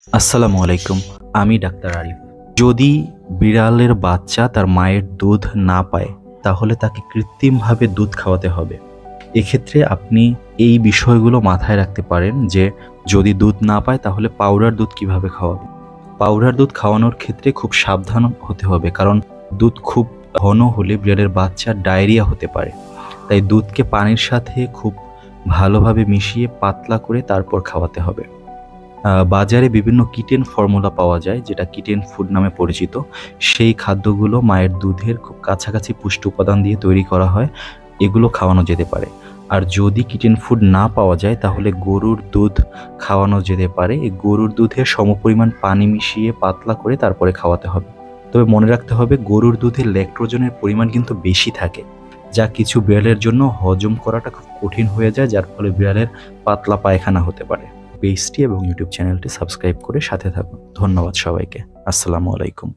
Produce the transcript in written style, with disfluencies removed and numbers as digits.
আসসালামু আলাইকুম। আমি ডাক্তার আরিফ। যদি বিড়ালের বাচ্চা তার মায়ের দুধ না পায়, তাহলে তাকে কৃত্রিমভাবে দুধ খাওয়াতে হবে। এক্ষেত্রে আপনি এই বিষয়গুলো মাথায় রাখতে পারেন যে, যদি দুধ না পায় তাহলে পাউডার দুধ কিভাবে খাওয়াবেন। পাউডার দুধ খাওয়ানোর ক্ষেত্রে খুব সাবধান হতে হবে, কারণ দুধ খুব ঘন হলে বিড়ালের বাচ্চার ডায়রিয়া হতে পারে। তাই দুধকে পানির সাথে খুব ভালোভাবে মিশিয়ে পাতলা করে তারপর খাওয়াতে হবে। বাজারে বিভিন্ন কিটেন ফর্মুলা পাওয়া যায়, যেটা কিটেন ফুড নামে পরিচিত। সেই খাদ্যগুলো মায়ের দুধের খুব কাছাকাছি পুষ্টি উপাদান দিয়ে তৈরি করা হয়। এগুলো খাওয়ানো যেতে পারে। আর যদি কিটেন ফুড না পাওয়া যায়, তাহলে গরুর দুধ খাওয়ানো যেতে পারে। এই গরুর দুধে সমপরিমাণ পানি মিশিয়ে পাতলা করে তারপরে খাওয়াতে হবে। তবে মনে রাখতে হবে, গরুর দুধে ল্যাক্টোজেনের পরিমাণ কিন্তু বেশি থাকে, যা কিছু বিড়ালের জন্য হজম করাটা খুব কঠিন হয়ে যায়, যার ফলে বিড়ালের পাতলা পায়খানা হতে পারে। পেজটি এবং ইউটিউব চ্যানেলটি সাবস্ক্রাইব করে সাথে থাকুন। ধন্যবাদ সবাইকে। আসসালামু আলাইকুম।